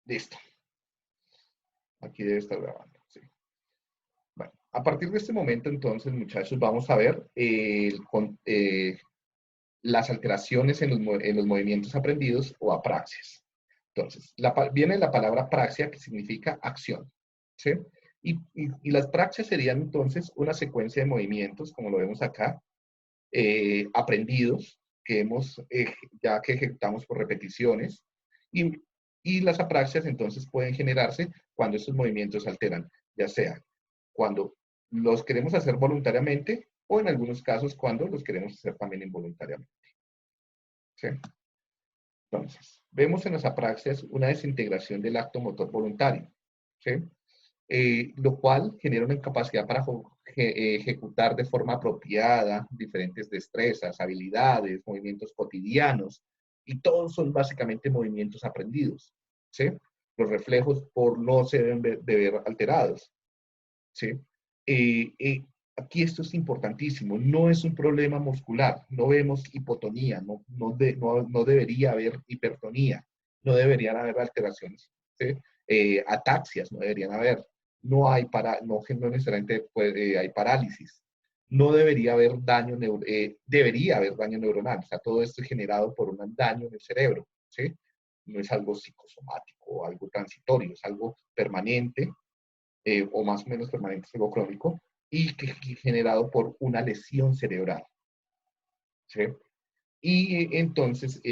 Listo. Aquí debe estar grabando. Sí. Bueno, a partir de este momento, entonces, muchachos, vamos a ver las alteraciones en los movimientos aprendidos o apraxias. Entonces, viene la palabra praxia, que significa acción. ¿Sí? Y las praxias serían entonces una secuencia de movimientos, como lo vemos acá, aprendidos, ya que ejecutamos por repeticiones, y, y las apraxias entonces pueden generarse cuando estos movimientos alteran, ya sea cuando los queremos hacer voluntariamente o en algunos casos cuando los queremos hacer también involuntariamente. ¿Sí? Entonces, vemos en las apraxias una desintegración del acto motor voluntario, ¿sí? Lo cual genera una incapacidad para ejecutar de forma apropiada diferentes destrezas, habilidades, movimientos cotidianos, y todos son básicamente movimientos aprendidos, ¿sí? Los reflejos por no se deben de ver alterados, ¿sí? Aquí esto es importantísimo, no es un problema muscular, no vemos hipotonía, no debería haber hipertonía, no deberían haber alteraciones, ¿sí? Ataxias no deberían haber, no necesariamente hay parálisis, no debería haber debería haber daño neuronal, o sea, todo esto es generado por un daño en el cerebro, ¿sí? No es algo psicosomático o algo transitorio, es algo permanente, o más o menos permanente, es algo crónico, y que generado por una lesión cerebral, ¿sí? Y entonces,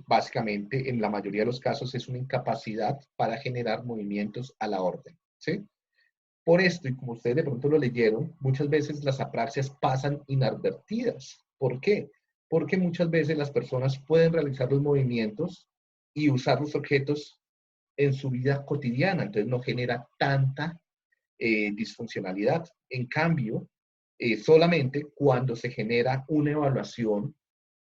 básicamente, en la mayoría de los casos es una incapacidad para generar movimientos a la orden, ¿sí? Por esto, y como ustedes de pronto lo leyeron, muchas veces las apraxias pasan inadvertidas. ¿Por qué? Porque muchas veces las personas pueden realizar los movimientos y usar los objetos en su vida cotidiana, entonces no genera tanta disfuncionalidad. En cambio, solamente cuando se genera una evaluación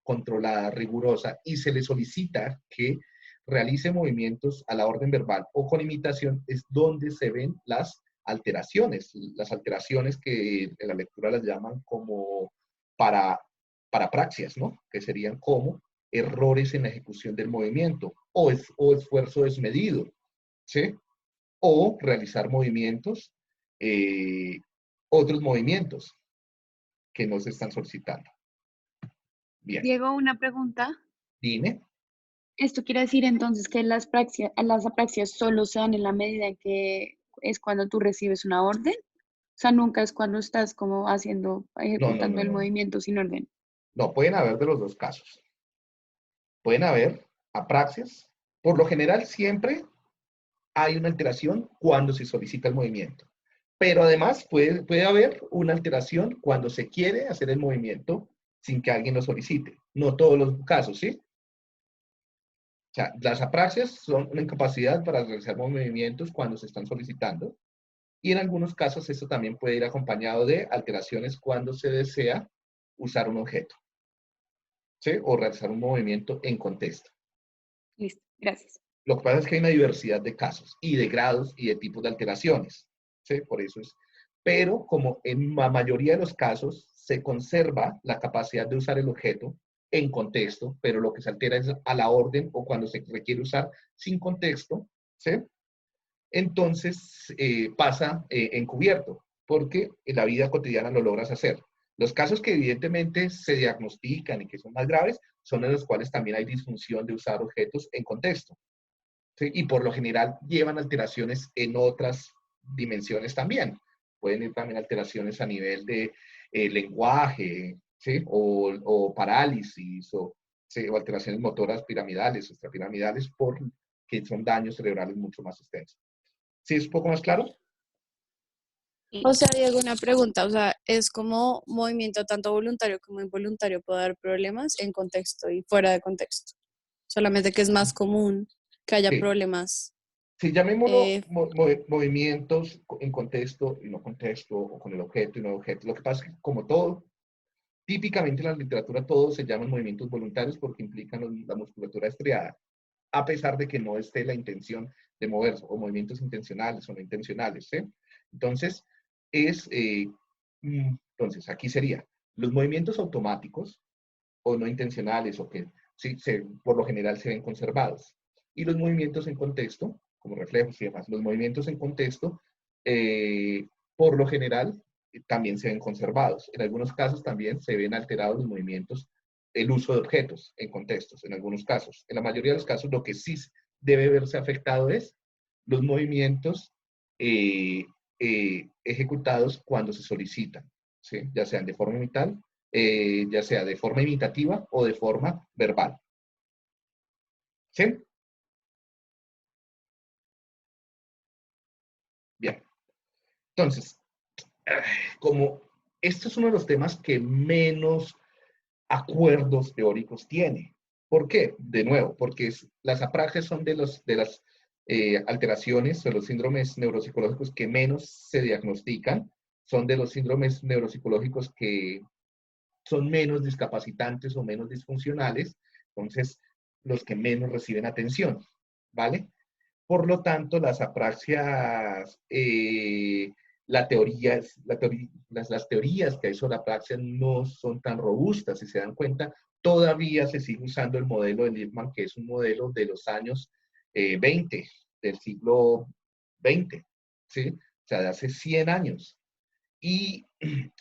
controlada, rigurosa, y se le solicita que realice movimientos a la orden verbal o con imitación, es donde se ven las alteraciones que en la lectura las llaman como parapraxias, ¿no? Que serían como errores en la ejecución del movimiento o esfuerzo desmedido, ¿sí? O realizar movimientos, eh, otros movimientos que no se están solicitando. Bien, Diego, una pregunta. dime. ¿Esto quiere decir entonces que las apraxias solo se dan en la medida en que es cuando tú recibes una orden? O sea, nunca es cuando estás como No, no, ejecutando no, el no, no. movimiento sin orden. No, pueden haber de los dos casos. Pueden haber apraxias. Por lo general, siempre hay una alteración cuando se solicita el movimiento. Pero además puede haber una alteración cuando se quiere hacer el movimiento sin que alguien lo solicite. No todos los casos, ¿sí? O sea, las apraxias son una incapacidad para realizar movimientos cuando se están solicitando. Y en algunos casos esto también puede ir acompañado de alteraciones cuando se desea usar un objeto, ¿sí? O realizar un movimiento en contexto. Listo, gracias. Lo que pasa es que hay una diversidad de casos y de grados y de tipos de alteraciones, ¿sí? Por eso es. Pero como en la mayoría de los casos se conserva la capacidad de usar el objeto en contexto, pero lo que se altera es a la orden o cuando se requiere usar sin contexto, ¿sí? Entonces pasa encubierto, porque en la vida cotidiana lo logras hacer. Los casos que evidentemente se diagnostican y que son más graves son en los cuales también hay disfunción de usar objetos en contexto, ¿sí? Y por lo general llevan alteraciones en otras dimensiones también. Pueden ir también alteraciones a nivel de lenguaje, ¿sí? O parálisis, ¿sí? O alteraciones motoras piramidales, extrapiramidales, porque son daños cerebrales mucho más extensos. ¿Sí es un poco más claro? O sea, Diego, una pregunta, o sea, es como movimiento tanto voluntario como involuntario puede dar problemas en contexto y fuera de contexto. Solamente que es más común que haya Sí. problemas. Sí, llamémoslo eh, movimientos en contexto y no contexto, o con el objeto y no objeto. Lo que pasa es que, como todo, típicamente en la literatura todos se llaman movimientos voluntarios porque implican la musculatura estriada, a pesar de que no esté la intención de moverse, o movimientos intencionales o no intencionales, ¿sí? Entonces, entonces aquí sería los movimientos automáticos o no intencionales o que sí, por lo general se ven conservados. Y los movimientos en contexto como reflejos y demás. Los movimientos en contexto, por lo general, también se ven conservados. En algunos casos también se ven alterados los movimientos, el uso de objetos en contextos, en algunos casos. En la mayoría de los casos, lo que sí debe verse afectado es los movimientos ejecutados cuando se solicitan, ¿sí? Ya sean de forma ya sea de forma imitativa o de forma verbal. ¿Sí? Bien. Entonces, como esto es uno de los temas que menos acuerdos teóricos tiene. ¿Por qué? De nuevo, porque las apraxias son de las alteraciones o los síndromes neuropsicológicos que menos se diagnostican, son de los síndromes neuropsicológicos que son menos discapacitantes o menos disfuncionales, entonces los que menos reciben atención, ¿vale? Por lo tanto, las apraxias, las teorías que hay sobre apraxias no son tan robustas. Si se dan cuenta, todavía se sigue usando el modelo de Lippmann, que es un modelo de los años 20, del siglo XX, ¿sí? O sea, de hace 100 años. Y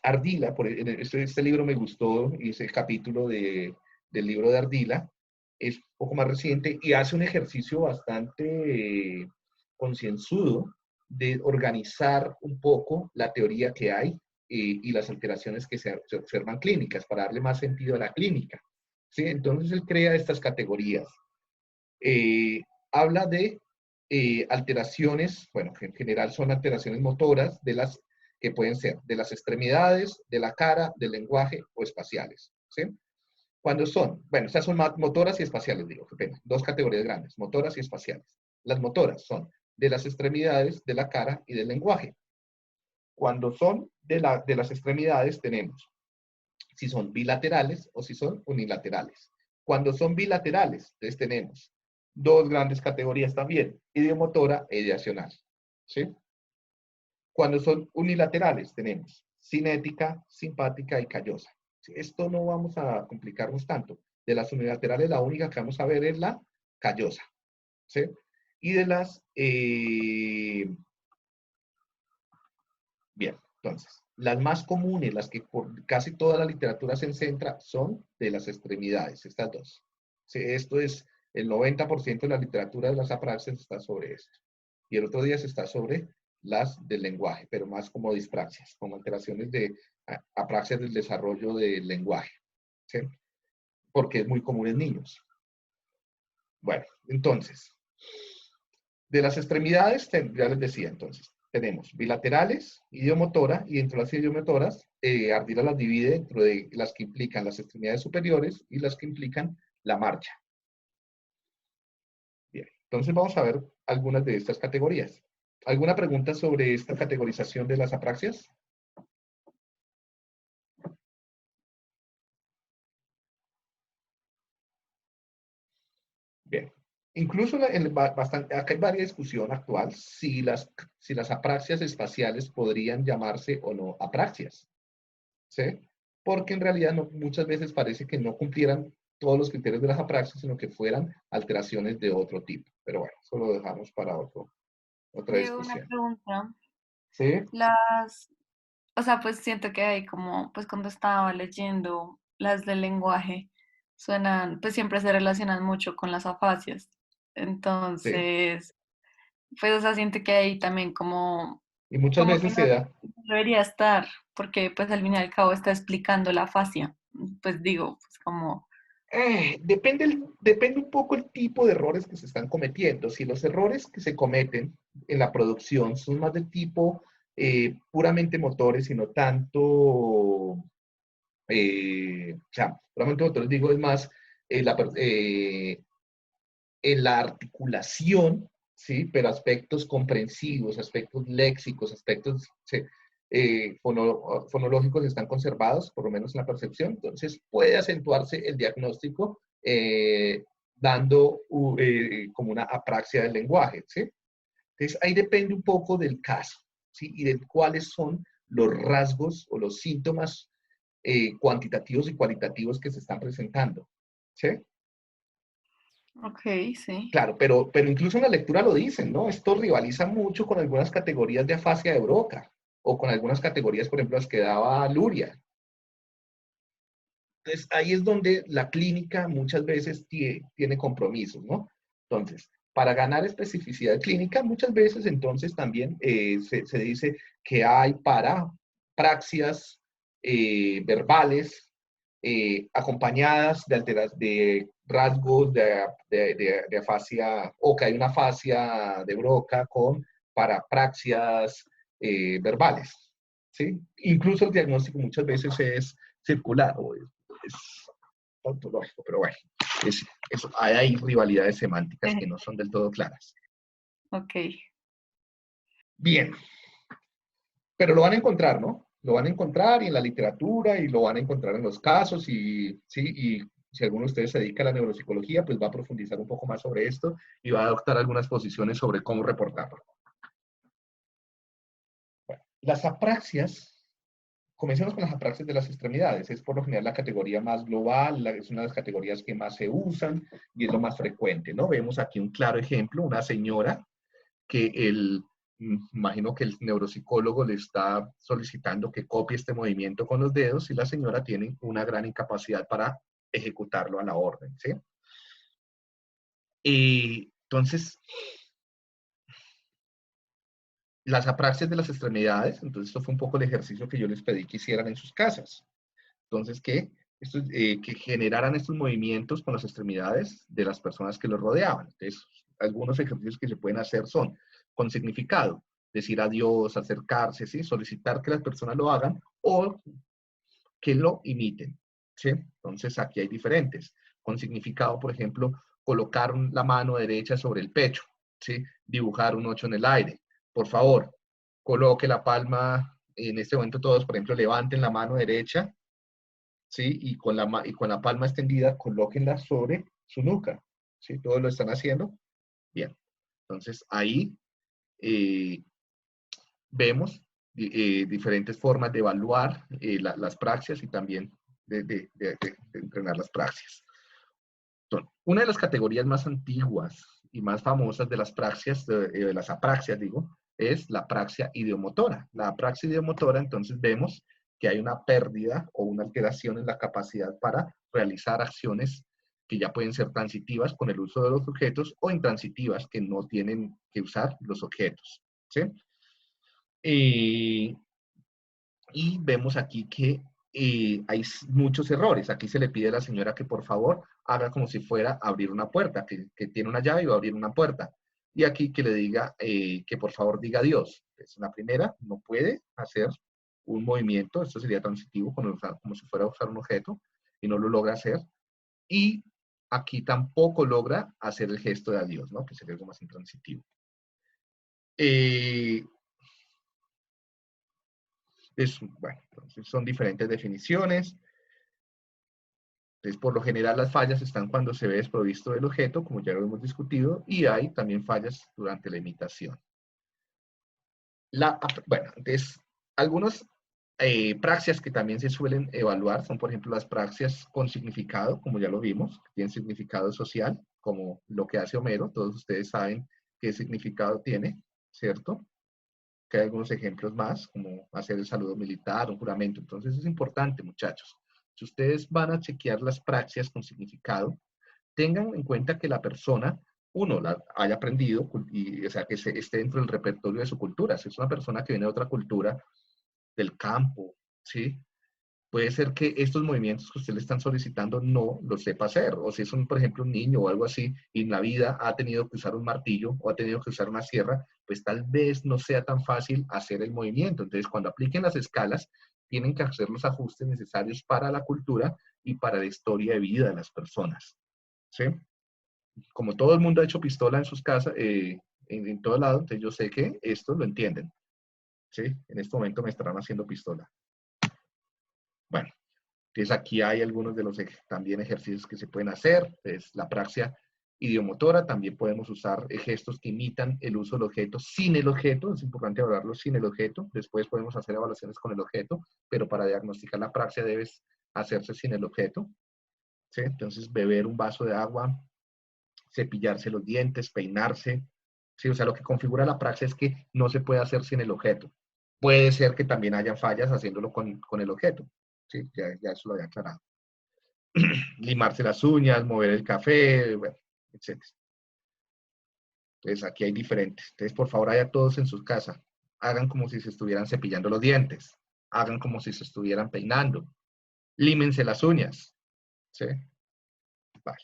Ardila, este libro me gustó, hice el capítulo del libro de Ardila, es un poco más reciente y hace un ejercicio bastante concienzudo de organizar un poco la teoría que hay y las alteraciones que se observan clínicas para darle más sentido a la clínica. ¿Sí? Entonces él crea estas categorías. Habla de alteraciones, bueno, que en general son alteraciones motoras que pueden ser de las extremidades, de la cara, del lenguaje o espaciales. ¿Sí? Cuando son, bueno, estas son motoras y espaciales, digo, qué pena, dos categorías grandes, motoras y espaciales. Las motoras son de las extremidades, de la cara y del lenguaje. Cuando son de las extremidades tenemos si son bilaterales o si son unilaterales. Cuando son bilaterales, entonces tenemos dos grandes categorías también, ideomotora e ideacional. ¿Sí? Cuando son unilaterales, tenemos cinética, simpática y callosa. Esto no vamos a complicarnos tanto. De las unilaterales, la única que vamos a ver es la callosa. ¿Sí? Y de las... Bien, entonces, las más comunes, las que por casi toda la literatura se centra, son de las extremidades, estas dos. ¿Sí? Esto es, el 90% de la literatura de las apraxias está sobre esto. Y el otro día se está sobre las del lenguaje, pero más como dispraxias, como alteraciones de apraxias del desarrollo del lenguaje. ¿Sí? Porque es muy común en niños. Bueno, entonces, de las extremidades, ya les decía entonces, tenemos bilaterales, ideomotora, y dentro de las ideomotoras, Ardila las divide dentro de las que implican las extremidades superiores y las que implican la marcha. Bien, entonces vamos a ver algunas de estas categorías. ¿Alguna pregunta sobre esta categorización de las apraxias? Bien. Incluso acá hay varias discusión actual si las apraxias espaciales podrían llamarse o no apraxias. ¿Sí? Porque en realidad muchas veces parece que no cumplieran todos los criterios de las apraxias, sino que fueran alteraciones de otro tipo. Pero bueno, eso lo dejamos para otra Diego, una discusión. pregunta. ¿Sí? O sea, pues siento que hay como, pues cuando estaba leyendo las del lenguaje, suenan, pues siempre se relacionan mucho con las afasias. Sí. Entonces, pues, o sea, siento que hay también Y muchas como que veces no se da. debería estar, porque pues al fin y al cabo está explicando la afasia. Pues digo, pues como, Depende un poco el tipo de errores que se están cometiendo. Si los errores que se cometen en la producción son más de tipo puramente motores y no tanto, o sea, puramente motores digo es más en la articulación, ¿sí? Pero aspectos comprensivos, aspectos léxicos, aspectos fonológicos están conservados, por lo menos en la percepción, entonces puede acentuarse el diagnóstico dando como una apraxia del lenguaje, ¿sí? Entonces ahí depende un poco del caso, ¿sí? Y de cuáles son los rasgos o los síntomas cuantitativos y cualitativos que se están presentando, ¿sí? Ok, sí. Claro, pero incluso en la lectura lo dicen, ¿no? Esto rivaliza mucho con algunas categorías de afasia de Broca o con algunas categorías, por ejemplo, las que daba Luria. Entonces, ahí es donde la clínica muchas veces tiene compromisos, ¿no? Entonces, para ganar especificidad clínica, muchas veces entonces también se dice que hay para praxias verbales acompañadas de rasgos de afasia, o que hay una afasia de Broca con parapraxias verbales, ¿sí? Incluso el diagnóstico muchas veces es circular o es ontológico, pero bueno, hay rivalidades semánticas que no son del todo claras. Ok. Bien, pero lo van a encontrar, ¿no? Lo van a encontrar y en la literatura y lo van a encontrar en los casos y, ¿sí? Y si alguno de ustedes se dedica a la neuropsicología, pues va a profundizar un poco más sobre esto y va a adoptar algunas posiciones sobre cómo reportarlo. Bueno, las apraxias. Comencemos con las apraxias de las extremidades. Es por lo general la categoría más global, es una de las categorías que más se usan y es lo más frecuente, ¿no? Vemos aquí un claro ejemplo, una señora que imagino que el neuropsicólogo le está solicitando que copie este movimiento con los dedos y la señora tiene una gran incapacidad para ejecutarlo a la orden, ¿sí? Y entonces, las apraxias de las extremidades, entonces esto fue un poco el ejercicio que yo les pedí que hicieran en sus casas. Entonces, que generaran estos movimientos con las extremidades de las personas que los rodeaban. Entonces, algunos ejercicios que se pueden hacer son con significado, decir adiós, acercarse, ¿sí? Solicitar que las personas lo hagan o que lo imiten, ¿sí? Entonces, aquí hay diferentes. Con significado, por ejemplo, colocar la mano derecha sobre el pecho, ¿sí? Dibujar un 8 en el aire. Por favor, coloque la palma, en este momento todos, por ejemplo, levanten la mano derecha, ¿sí? Y con la palma extendida, colóquenla sobre su nuca, ¿sí? Todos lo están haciendo. Bien. Entonces, ahí vemos diferentes formas de evaluar las praxias y también de entrenar las praxias. Entonces, una de las categorías más antiguas y más famosas de las praxias, de las apraxias, digo, es la praxia ideomotora. La apraxia ideomotora, entonces vemos que hay una pérdida o una alteración en la capacidad para realizar acciones que ya pueden ser transitivas con el uso de los objetos o intransitivas que no tienen que usar los objetos, ¿sí? Y vemos aquí que hay muchos errores. Aquí se le pide a la señora que por favor haga como si fuera a abrir una puerta, que tiene una llave y va a abrir una puerta. Y aquí que le diga que por favor diga adiós. Es la primera, no puede hacer un movimiento, esto sería transitivo, como si fuera a usar un objeto, y no lo logra hacer. Y aquí tampoco logra hacer el gesto de adiós, ¿no? Que sería algo más intransitivo. Bueno, entonces son diferentes definiciones. Entonces, por lo general, las fallas están cuando se ve desprovisto del objeto, como ya lo hemos discutido, y hay también fallas durante la imitación. Bueno, entonces, algunas praxias que también se suelen evaluar son, por ejemplo, las praxias con significado, como ya lo vimos, que tienen significado social, como lo que hace Homero. Todos ustedes saben qué significado tiene, ¿cierto? Que hay algunos ejemplos más, como hacer el saludo militar, un juramento. Entonces, es importante, muchachos. Si ustedes van a chequear las praxias con significado, tengan en cuenta que la persona, uno, la haya aprendido, y, o sea, que esté dentro del repertorio de su cultura. Si es una persona que viene de otra cultura, del campo, ¿sí? Puede ser que estos movimientos que usted le están solicitando no los sepa hacer. O si es, por ejemplo, un niño o algo así, y en la vida ha tenido que usar un martillo o ha tenido que usar una sierra, pues tal vez no sea tan fácil hacer el movimiento. Entonces, cuando apliquen las escalas, tienen que hacer los ajustes necesarios para la cultura y para la historia de vida de las personas, ¿sí? Como todo el mundo ha hecho pistola en sus casas, en todo lado, entonces yo sé que esto lo entienden, ¿sí? En este momento me estarán haciendo pistola. Bueno, entonces aquí hay algunos de los también ejercicios que se pueden hacer. Entonces, la praxia idiomotora, también podemos usar gestos que imitan el uso del objeto sin el objeto. Es importante hablarlo sin el objeto. Después podemos hacer evaluaciones con el objeto, pero para diagnosticar la praxia debes hacerse sin el objeto, ¿sí? Entonces, beber un vaso de agua cepillarse los dientes, peinarse. ¿Sí? O sea, lo que configura la praxia es que no se puede hacer sin el objeto. Puede ser que también hayan fallas haciéndolo con el objeto. ¿Sí? Ya eso lo había aclarado. Limarse las uñas, mover el café, bueno, etc. Entonces, aquí hay diferentes. Entonces, por favor, allá todos en sus casas, hagan como si se estuvieran cepillando los dientes. Hagan como si se estuvieran peinando. Límense las uñas. ¿Sí? Vale.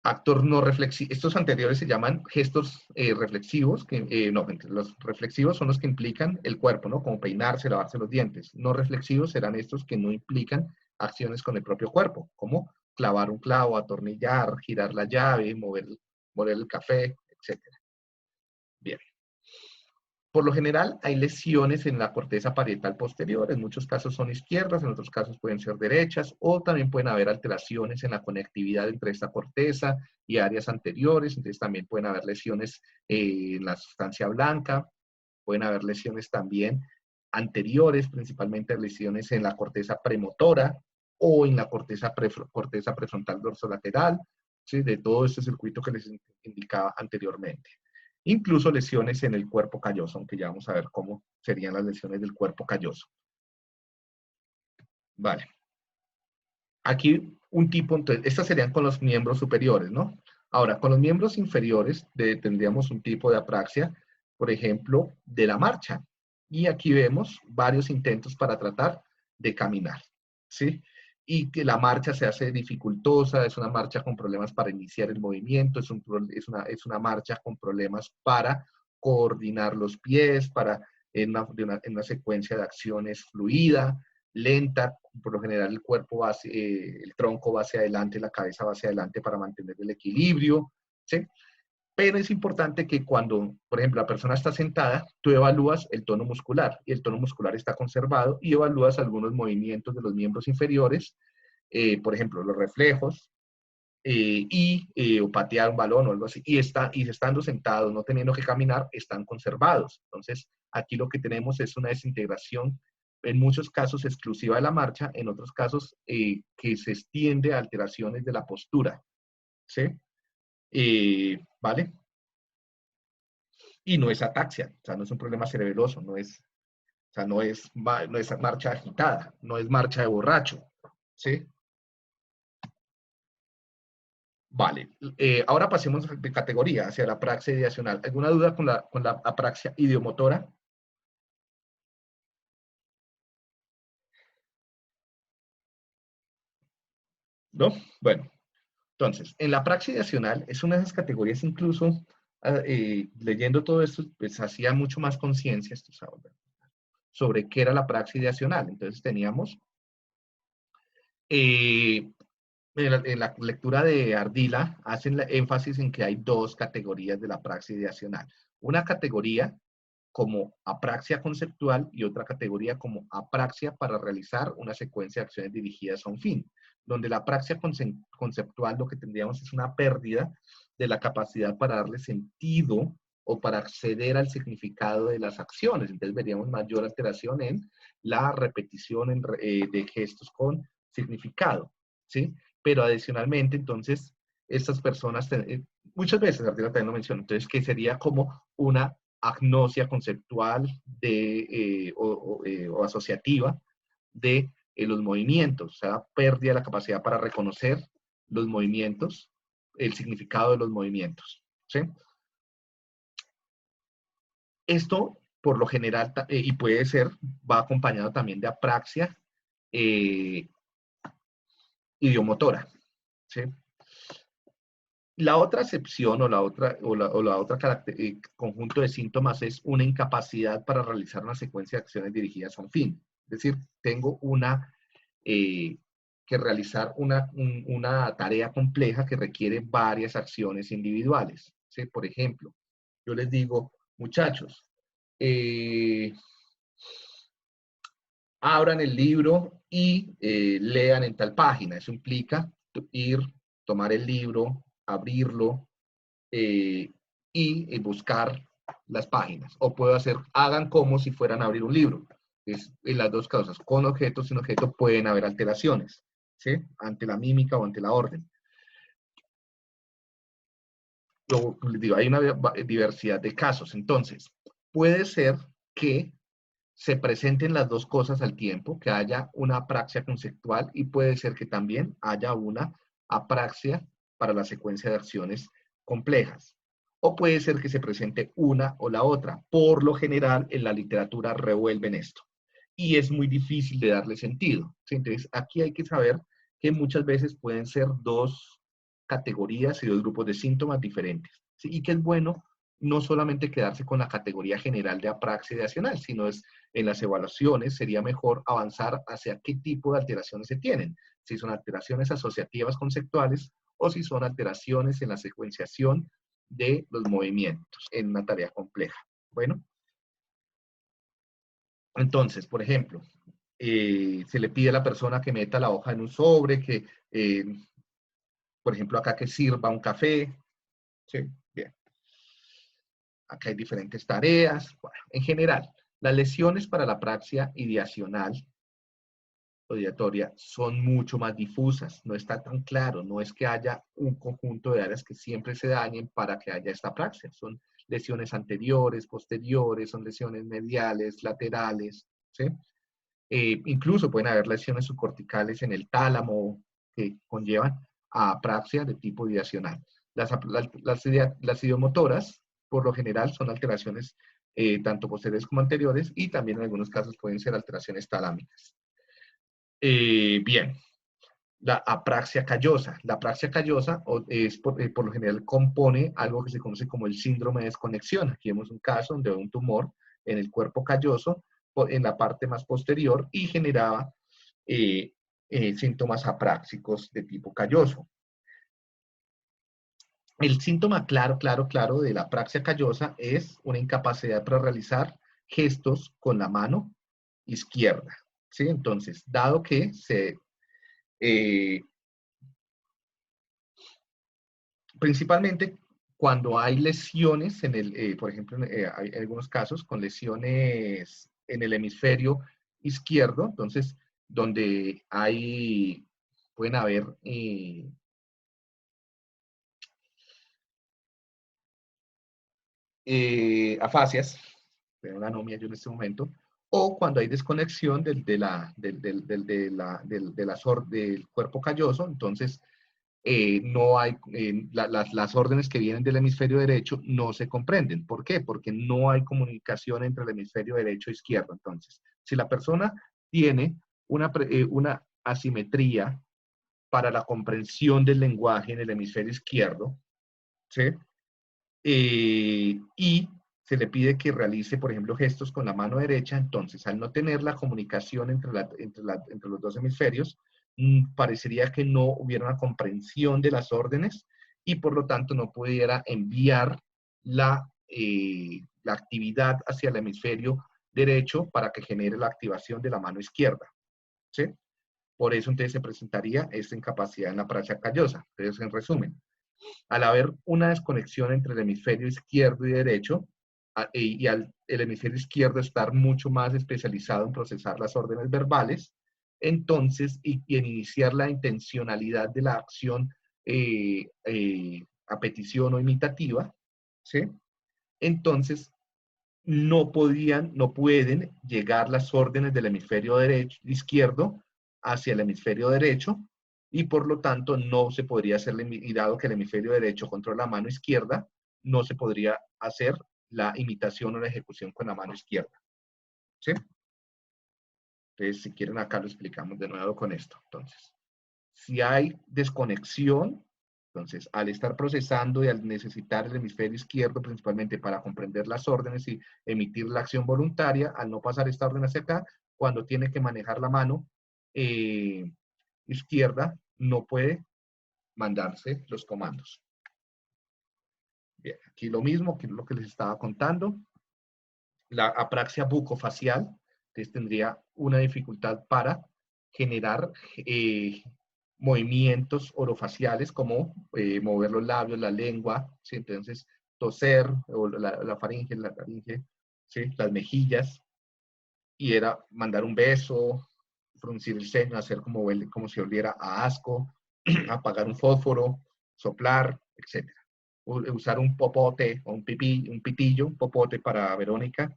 Actor no reflexivo. Estos anteriores se llaman gestos reflexivos. No, los reflexivos son los que implican el cuerpo, ¿no? Como peinarse, lavarse los dientes. No reflexivos serán estos que no implican acciones con el propio cuerpo, como clavar un clavo, atornillar, girar la llave, mover el café, etc. Bien. Por lo general, hay lesiones en la corteza parietal posterior. En muchos casos son izquierdas, en otros casos pueden ser derechas, o también pueden haber alteraciones en la conectividad entre esta corteza y áreas anteriores. Entonces, también pueden haber lesiones en la sustancia blanca. Pueden haber lesiones también anteriores, principalmente lesiones en la corteza premotora o en la corteza prefrontal dorsolateral, ¿sí? De todo este circuito que les indicaba anteriormente. Incluso lesiones en el cuerpo calloso, aunque ya vamos a ver cómo serían las lesiones del cuerpo calloso. Vale. Aquí un tipo, entonces, estas serían con los miembros superiores, ¿no? Ahora, con los miembros inferiores tendríamos un tipo de apraxia, por ejemplo, de la marcha. Y aquí vemos varios intentos para tratar de caminar, ¿sí? Y que la marcha se hace dificultosa, es una marcha con problemas para iniciar el movimiento, es una marcha con problemas para coordinar los pies, en una secuencia de acciones fluida, lenta. Por lo general el tronco va hacia adelante, la cabeza va hacia adelante para mantener el equilibrio, ¿sí? Pero es importante que cuando, por ejemplo, la persona está sentada, tú evalúas el tono muscular, y el tono muscular está conservado, y evalúas algunos movimientos de los miembros inferiores, por ejemplo, los reflejos, o patear un balón o algo así, y estando sentados, no teniendo que caminar, están conservados. Entonces, aquí lo que tenemos es una desintegración, en muchos casos exclusiva de la marcha, en otros casos que se extiende a alteraciones de la postura, ¿sí? ¿Vale? Y no es ataxia, o sea, no es un problema cerebeloso, no es marcha agitada, no es marcha de borracho, ¿sí? Vale, ahora pasemos de categoría hacia la apraxia ideacional. ¿Alguna duda con la apraxia ideomotora? ¿No? Bueno, entonces, en la apraxia ideacional es una de esas categorías, incluso leyendo todo esto, pues hacía mucho más conciencia sobre qué era la apraxia ideacional. Entonces teníamos, en la lectura de Ardila, hacen énfasis en que hay dos categorías de la apraxia ideacional. Una categoría como apraxia conceptual y otra categoría como apraxia para realizar una secuencia de acciones dirigidas a un fin, donde la apraxia conceptual lo que tendríamos es una pérdida de la capacidad para darle sentido o para acceder al significado de las acciones. Entonces veríamos mayor alteración en la repetición de gestos con significado, ¿sí? Pero adicionalmente, entonces, estas personas, muchas veces, Ardila también lo menciona, entonces, que sería como una agnosia conceptual o asociativa de los movimientos, o sea, pérdida de la capacidad para reconocer los movimientos, el significado de los movimientos, ¿sí? Esto, por lo general, y puede ser, va acompañado también de apraxia idiomotora, ¿sí? La otra excepción o la otra conjunto de síntomas es una incapacidad para realizar una secuencia de acciones dirigidas a un fin. Es decir, tengo que realizar una tarea compleja que requiere varias acciones individuales, ¿sí? Por ejemplo, yo les digo, muchachos, abran el libro y lean en tal página. Eso implica tomar el libro, abrirlo y buscar las páginas. O puedo hagan como si fueran a abrir un libro. En las dos causas, con objeto, sin objeto, pueden haber alteraciones, ¿sí? Ante la mímica o ante la orden. como les digo, hay una diversidad de casos. Entonces, puede ser que se presenten las dos cosas al tiempo, que haya una apraxia conceptual y puede ser que también haya una apraxia para la secuencia de acciones complejas. O puede ser que se presente una o la otra. Por lo general, en la literatura revuelven esto. Y es muy difícil de darle sentido. ¿Sí? Entonces, aquí hay que saber que muchas veces pueden ser dos categorías y dos grupos de síntomas diferentes. ¿Sí? Y que es bueno no solamente quedarse con la categoría general de apraxia ideacional, sino es en las evaluaciones sería mejor avanzar hacia qué tipo de alteraciones se tienen. Si son alteraciones asociativas conceptuales o si son alteraciones en la secuenciación de los movimientos en una tarea compleja. Bueno, entonces, por ejemplo, se le pide a la persona que meta la hoja en un sobre, que, por ejemplo, acá que sirva un café. Sí, bien. Acá hay diferentes tareas. Bueno, en general, las lesiones para la apraxia ideacional o ideatoria son mucho más difusas. No está tan claro. No es que haya un conjunto de áreas que siempre se dañen para que haya esta apraxia. Son lesiones anteriores, posteriores, son lesiones mediales, laterales. ¿Sí? Incluso pueden haber lesiones subcorticales en el tálamo que conllevan a apraxia de tipo ideacional. Las ideomotoras, por lo general, son alteraciones tanto posteriores como anteriores y también en algunos casos pueden ser alteraciones talámicas. Bien, la apraxia callosa. La apraxia callosa por lo general compone algo que se conoce como el síndrome de desconexión. Aquí vemos un caso donde hay un tumor en el cuerpo calloso en la parte más posterior y generaba síntomas apráxicos de tipo calloso. El síntoma claro de la apraxia callosa es una incapacidad para realizar gestos con la mano izquierda. ¿Sí? Entonces, dado que principalmente cuando hay lesiones por ejemplo, hay algunos casos con lesiones en el hemisferio izquierdo, entonces, donde pueden haber afasias, tengo una anomia yo en este momento, o cuando hay desconexión del cuerpo calloso, entonces no hay, las órdenes que vienen del hemisferio derecho no se comprenden. ¿Por qué? Porque no hay comunicación entre el hemisferio derecho e izquierdo. Entonces, si la persona tiene una asimetría para la comprensión del lenguaje en el hemisferio izquierdo, ¿sí? Y se le pide que realice, por ejemplo, gestos con la mano derecha, entonces al no tener la comunicación entre los dos hemisferios, parecería que no hubiera una comprensión de las órdenes y por lo tanto no pudiera enviar la actividad hacia el hemisferio derecho para que genere la activación de la mano izquierda. ¿Sí? Por eso entonces se presentaría esta incapacidad en la apraxia callosa. Entonces, en resumen, al haber una desconexión entre el hemisferio izquierdo y derecho, y al el hemisferio izquierdo estar mucho más especializado en procesar las órdenes verbales, entonces, y en iniciar la intencionalidad de la acción a petición o imitativa, ¿sí? Entonces, no pueden llegar las órdenes del hemisferio izquierdo hacia el hemisferio derecho y por lo tanto no se podría hacer, y dado que el hemisferio derecho controla la mano izquierda, no se podría hacer la imitación o la ejecución con la mano izquierda. ¿Sí? Entonces, si quieren acá lo explicamos de nuevo con esto. Entonces, si hay desconexión, entonces, al estar procesando y al necesitar el hemisferio izquierdo principalmente para comprender las órdenes y emitir la acción voluntaria, al no pasar esta orden hacia acá, cuando tiene que manejar la mano izquierda, no puede mandarse los comandos. Bien, aquí lo mismo que lo que les estaba contando. La apraxia bucofacial, entonces tendría una dificultad para generar movimientos orofaciales como mover los labios, la lengua, ¿sí? Entonces toser, o la faringe, ¿sí? Las mejillas, y era mandar un beso, fruncir el ceño, hacer como si oliera a asco, apagar un fósforo, soplar, etc. usar un popote o un pitillo, un popote para Verónica.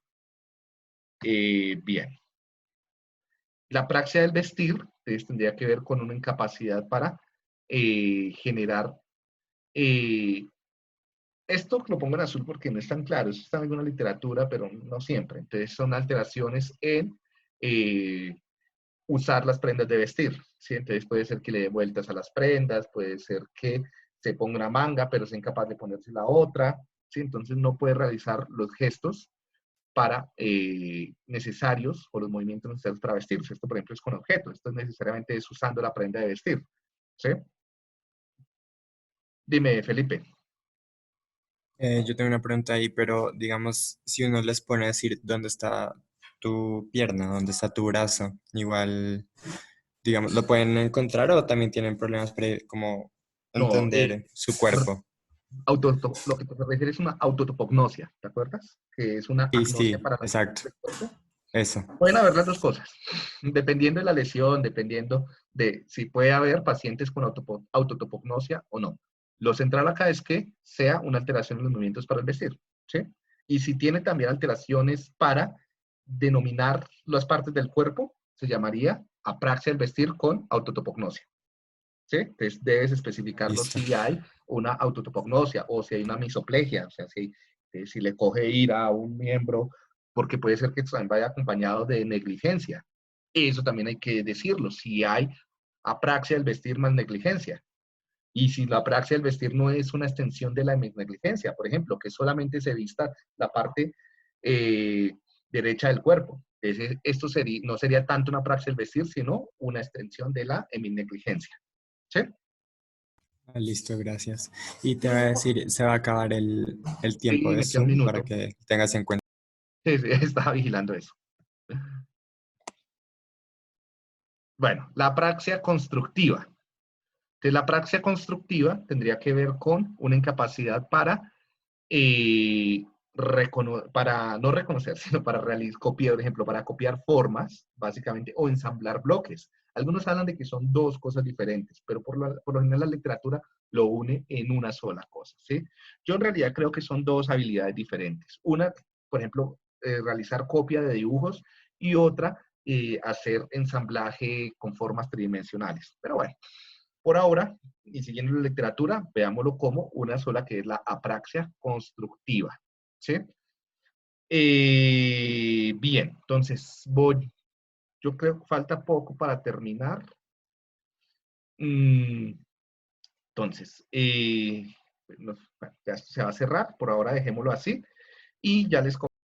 Bien. La apraxia del vestir, entonces, tendría que ver con una incapacidad para generar... esto lo pongo en azul porque no es tan claro, eso está en alguna literatura, pero no siempre. Entonces son alteraciones en usar las prendas de vestir, ¿sí? Entonces puede ser que le dé vueltas a las prendas, puede ser que se ponga una manga, pero sea incapaz de ponerse la otra, ¿sí? Entonces no puede realizar los gestos para necesarios o los movimientos necesarios para vestirse. Esto, por ejemplo, es con objetos. Esto necesariamente es usando la prenda de vestir, ¿sí? Dime, Felipe. Yo tengo una pregunta ahí, pero digamos, si uno les pone a decir dónde está tu pierna, dónde está tu brazo, igual, digamos, ¿lo pueden encontrar o también tienen problemas para como No, entender su cuerpo? lo que te refieres es una autotopognosia, ¿te acuerdas? Que es una Sí, agnosia sí, para la exacto, del cuerpo. eso. Pueden haber las dos cosas, dependiendo de la lesión, dependiendo de si puede haber pacientes con autotopognosia o no. Lo central acá es que sea una alteración en los movimientos para el vestir, ¿sí? Y si tiene también alteraciones para denominar las partes del cuerpo, se llamaría apraxia del vestir con autotopognosia, ¿sí? Entonces debes especificarlo Listo. si hay una autotopognosia o si hay una misoplegia, o sea, si le coge ira a un miembro, porque puede ser que también vaya acompañado de negligencia. Eso también hay que decirlo, si hay apraxia del vestir más negligencia. Y si la apraxia del vestir no es una extensión de la negligencia, por ejemplo, que solamente se vista la parte derecha del cuerpo. Esto no sería tanto una apraxia del vestir, sino una extensión de la heminegligencia. ¿Sí? Ah, listo, gracias. Y te voy a decir, se va a acabar el tiempo Sí, de me queda un Zoom para minuto. que tengas en cuenta. Sí, sí, estaba vigilando eso. Bueno, la apraxia constructiva. Entonces, la apraxia constructiva tendría que ver con una incapacidad para no reconocer, sino para copiar, por ejemplo, para copiar formas, básicamente, o ensamblar bloques. Algunos hablan de que son dos cosas diferentes, pero por lo general la literatura lo une en una sola cosa, ¿sí? Yo en realidad creo que son dos habilidades diferentes. Una, por ejemplo, realizar copia de dibujos y otra, hacer ensamblaje con formas tridimensionales. Pero bueno, por ahora, y siguiendo la literatura, veámoslo como una sola que es la apraxia constructiva. ¿Sí? Bien, entonces yo creo que falta poco para terminar. Entonces, bueno, ya se va a cerrar, por ahora dejémoslo así, y ya les